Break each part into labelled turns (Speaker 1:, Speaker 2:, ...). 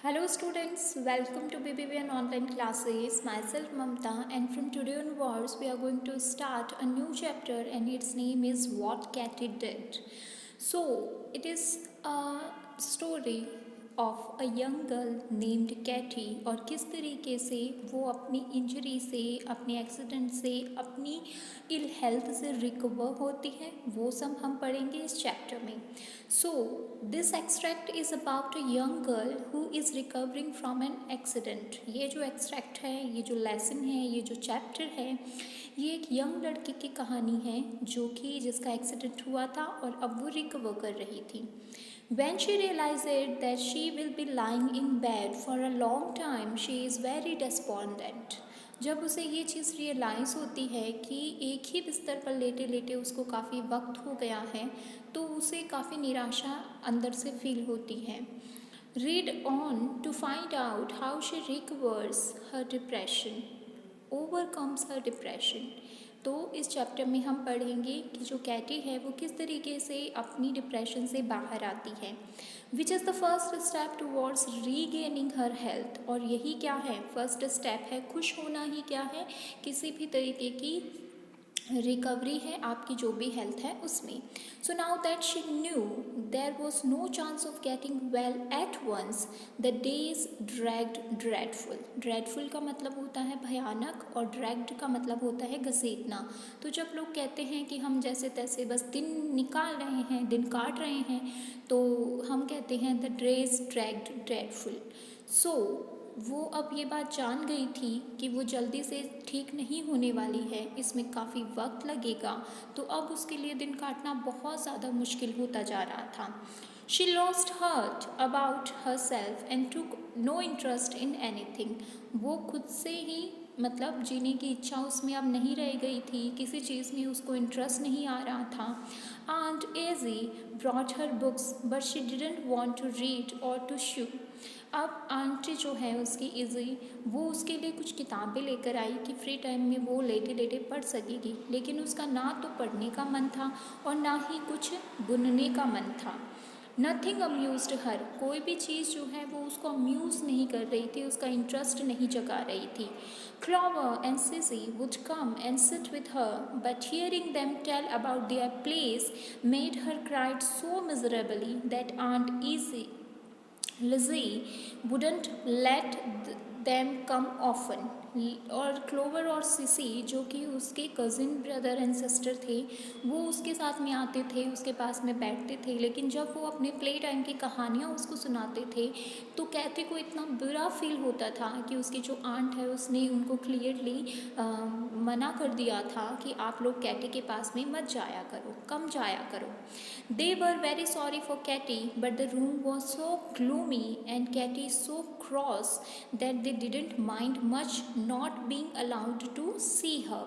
Speaker 1: Hello students, welcome to BBVN online classes. Myself Mamta, and from today onwards we are going to start a new chapter and its name is What Katy Did. So it is a story of a young girl named Katy और किस तरीके से वो अपनी injury से, अपने accident से, अपनी इल हेल्थ से रिकवर होती है, वो सब हम पढ़ेंगे इस चैप्टर में. So this extract is about a young girl who is recovering from an accident. ये जो एक्सट्रैक्ट है, ये जो लेसन है, ये जो चैप्टर है, ये एक यंग लड़की की कहानी है जो कि जिसका एक्सीडेंट हुआ था और अब वो रिकवर कर रही थी. When she realized that she will be lying in bed for a long time, she is very despondent. जब उसे ये चीज़ रियलाइज़ होती है कि एक ही बिस्तर पर लेटे लेटे उसको काफ़ी वक्त हो गया है, तो उसे काफ़ी निराशा अंदर से फील होती है. Read on to find out how she recovers her depression, overcomes her depression. तो इस चैप्टर में हम पढ़ेंगे कि जो कैटी है वो किस तरीके से अपनी डिप्रेशन से बाहर आती है. Which is the first step towards regaining her health. और यही क्या है, फर्स्ट स्टेप है खुश होना ही क्या है, किसी भी तरीके की रिकवरी है आपकी जो भी हेल्थ है उसमें. So now that she knew there was no chance of getting well at once, the days dragged dreadful. Dreadful का मतलब होता है भयानक और ड्रैग्ड का मतलब होता है घसीटना. तो जब लोग कहते हैं कि हम जैसे तैसे बस दिन निकाल रहे हैं, दिन काट रहे हैं, तो हम कहते हैं द डेज ड्रैग्ड ड्रेडफुल. सो वो अब ये बात जान गई थी कि वो जल्दी से ठीक नहीं होने वाली है, इसमें काफ़ी वक्त लगेगा, तो अब उसके लिए दिन काटना बहुत ज़्यादा मुश्किल होता जा रहा था. She lost heart about herself and took no interest in anything. वो खुद से ही मतलब जीने की इच्छा उसमें अब नहीं रह गई थी, किसी चीज़ में उसको इंटरेस्ट नहीं आ रहा था. Aunt Izzy brought her books but she didn't want to read or to chew. अब आंटी जो है उसकी इजी, वो उसके लिए कुछ किताबें लेकर आई कि फ्री टाइम में वो लेटे लेटे पढ़ सकेगी, लेकिन उसका ना तो पढ़ने का मन था और ना ही कुछ बुनने का मन था. नथिंग अम्यूज्ड हर. कोई भी चीज़ जो है वो उसको अम्यूज़ नहीं कर रही थी, उसका इंटरेस्ट नहीं जगा रही थी. Clover and Sissy would come and sit with her, but hearing them tell about their plays made her cry so miserably that Aunt Lizzie wouldn't let them come often. और क्लोवर और cc जो कि उसके cousin brother and sister थे, वो उसके साथ में आते थे, उसके पास में बैठते थे, लेकिन जब वो अपने प्ले टाइम की कहानियाँ उसको सुनाते थे तो कैटी को इतना बुरा फील होता था कि उसकी जो आंट है उसने उनको क्लियरली मना कर दिया था कि आप लोग कैटी के पास में मत जाया करो, कम जाया करो. They were very sorry for Katy but the room was so gloomy and Katy so cross that they didn't mind much not being allowed to see her.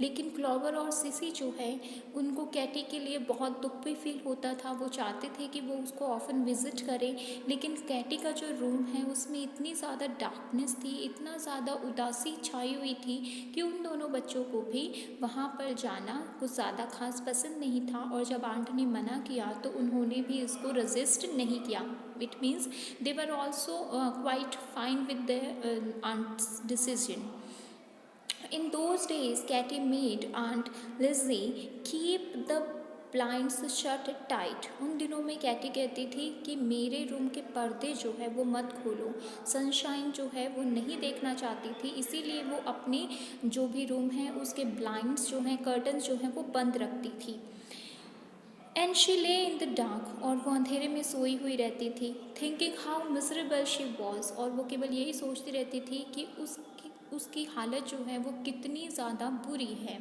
Speaker 1: लेकिन क्लोवर और सिसी जो है उनको कैटी के लिए बहुत दुख भी फील होता था. वो चाहते थे कि वो उसको ऑफन विज़िट करें, लेकिन कैटी का जो रूम है उसमें इतनी ज़्यादा डार्कनेस थी, इतना ज़्यादा उदासी छाई हुई थी कि उन दोनों बच्चों को भी वहाँ पर जाना कुछ ज़्यादा खास पसंद नहीं था. और जब आंट ने मना किया तो उन्होंने भी इसको रजिस्ट नहीं किया. It means they were also quite fine with the aunt's decision. In those days, Katy made Aunt Lizzie keep the blinds shut tight. उन दिनों में कैटी कहती थी कि मेरे रूम के पर्दे जो है वो मत खोलो, सनशाइन जो है वो नहीं देखना चाहती थी, इसीलिए वो अपने जो भी रूम है उसके ब्लाइंड्स जो हैं, कर्टन्स जो हैं वो बंद रखती थी. एंड शी ले इन द डार्क. और वो अंधेरे में सोई हुई रहती थी. Thinking how miserable she was. और वो केवल यही सोचती रहती थी कि उसकी हालत जो है वो कितनी ज़्यादा बुरी है.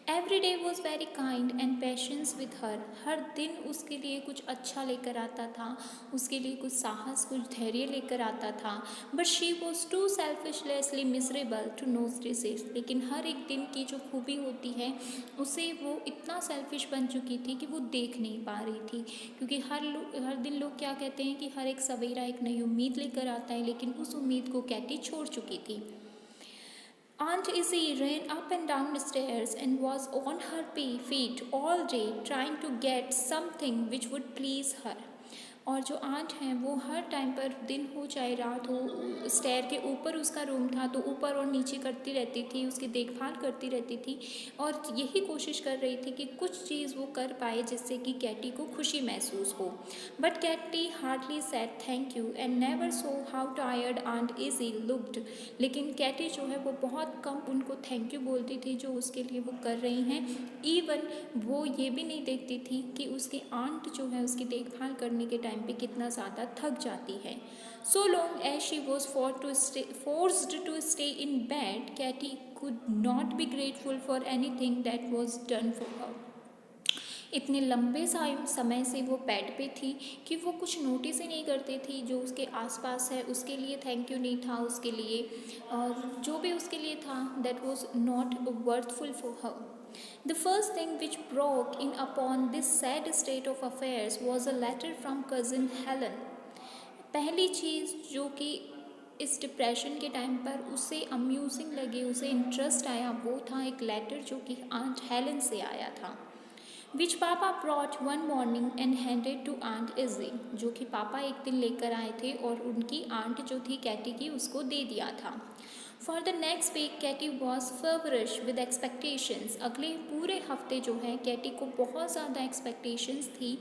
Speaker 1: Every day was very kind and patience with her. हर दिन उसके लिए कुछ अच्छा लेकर आता था, उसके लिए कुछ साहस, कुछ धैर्य लेकर आता था. But she was too selfishly miserable to notice. लेकिन हर एक दिन की जो खूबी होती है उसे वो इतना सेल्फिश बन चुकी थी कि वो देख नहीं पा रही थी. क्योंकि हर दिन लोग क्या कहते हैं कि हर एक सवेरा एक नई उम्मीद लेकर आता है, लेकिन उस उम्मीद को कैटी छोड़ चुकी थी. Aunt Izzy ran up and down the stairs and was on her feet all day trying to get something which would please her. और जो आंट हैं वो हर टाइम पर, दिन हो चाहे रात हो, स्टेयर के ऊपर उसका रूम था तो ऊपर और नीचे करती रहती थी, उसकी देखभाल करती रहती थी और यही कोशिश कर रही थी कि कुछ चीज़ वो कर पाए जिससे कि कैटी को खुशी महसूस हो। But Katy hardly said thank you and never saw how tired aunt Izzy looked. लेकिन कैटी जो है वो बहुत कम उनको थैंक यू बोलती थी जो उसके लिए वो कर रही हैं। इवन वो ये भी नहीं देखती थी कि उसकी आंट जो है उसकी देखभाल करने के टाइम पे कितना ज़्यादा थक जाती है। So long as she was forced to stay in bed, Katy could not be grateful for anything that was done for her. इतने लंबे समय से वो बेड पे थी कि वो कुछ नोटिस ही नहीं करती थी जो उसके आसपास है, उसके लिए थैंक यू नहीं था उसके लिए, और जो भी उसके लिए था that was not worthful for her. The first thing which broke in upon this sad state of affairs was a letter from cousin Helen. पहली चीज़ जो कि इस डिप्रेशन के टाइम पर उसे अम्यूजिंग लगी, उसे इंटरेस्ट आया, वो था एक लेटर जो कि आंट हेलन से आया था, which papa brought one morning and handed to aunt Izzy, जो कि पापा एक दिन लेकर आए थे और उनकी आंट जो थी कैटी की उसको दे दिया था. For the next week Katy was feverish with expectations. अगले पूरे हफ्ते जो है कैटी को बहुत ज़्यादा एक्सपेक्टेशंस थी.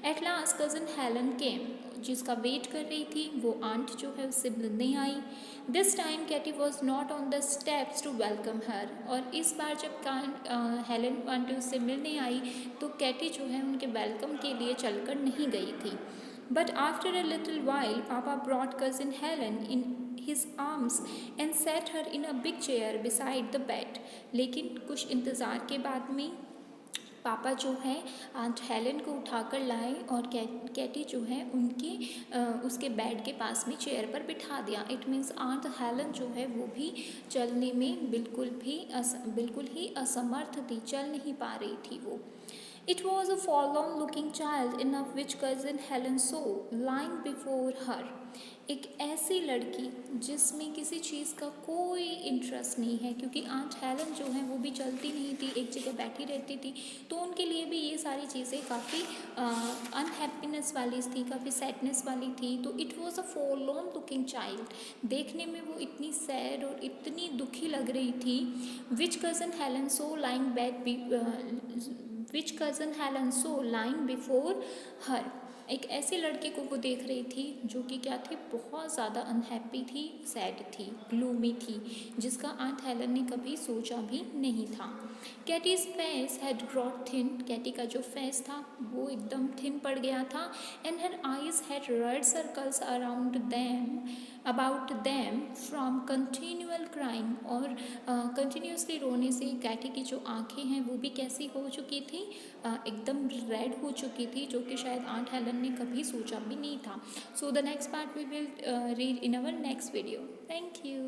Speaker 1: एट लास्ट कज़न हेलन केम, जिसका वेट कर रही थी वो आंट जो है उससे मिलने आई. This time Katy was not on the steps to welcome her, और इस बार जब हेलन आंट उससे मिलने आई तो कैटी जो है उनके वेलकम के लिए चलकर नहीं गई थी. But after a little while, Papa brought cousin Helen in his arms and sat her in a big chair beside the bed. लेकिन कुछ इंतज़ार के बाद में पापा जो है आंट हेलन को उठाकर लाए और कैटी जो है उसके बेड के पास में चेयर पर बिठा दिया. इट मीन्स आंट हेलन जो है वो भी चलने में बिल्कुल ही असमर्थ थी, चल नहीं पा रही थी वो. It was a forlorn looking child in of which cousin Helen saw lying before her. एक ऐसी लड़की जिसमें किसी चीज़ का कोई इंटरेस्ट नहीं है, क्योंकि आंट हेलन जो है वो भी चलती नहीं थी, एक जगह बैठी रहती थी, तो उनके लिए भी ये सारी चीज़ें काफ़ी अनहैप्पीनेस वाली थी, काफ़ी सैडनेस वाली थी. तो it was a forlorn looking child. देखने में वो इतनी सैड और इतनी दुखी लग रही थी. विच कज़न हेलन सो लाइंग बिफोर हर. एक ऐसे लड़के को वो देख रही थी जो कि क्या थी, बहुत ज़्यादा अनहैप्पी थी, सैड थी, ग्लूमी थी, जिसका आंट हेलन ने कभी सोचा भी नहीं था. कैटीज फेस हैड ग्रॉट थिन. कैटी का जो फेस था वो एकदम थिन पड़ गया था. And her eyes had read circles about them from continual crying. और कंटिन्यूसली रोने से कैटी की जो आँखें हैं वो भी कैसी हो चुकी थी, एकदम रेड हो चुकी थी, जो कि शायद आंट हेलन ने कभी सोचा भी नहीं था. So the next part we will read in our next video. Thank you.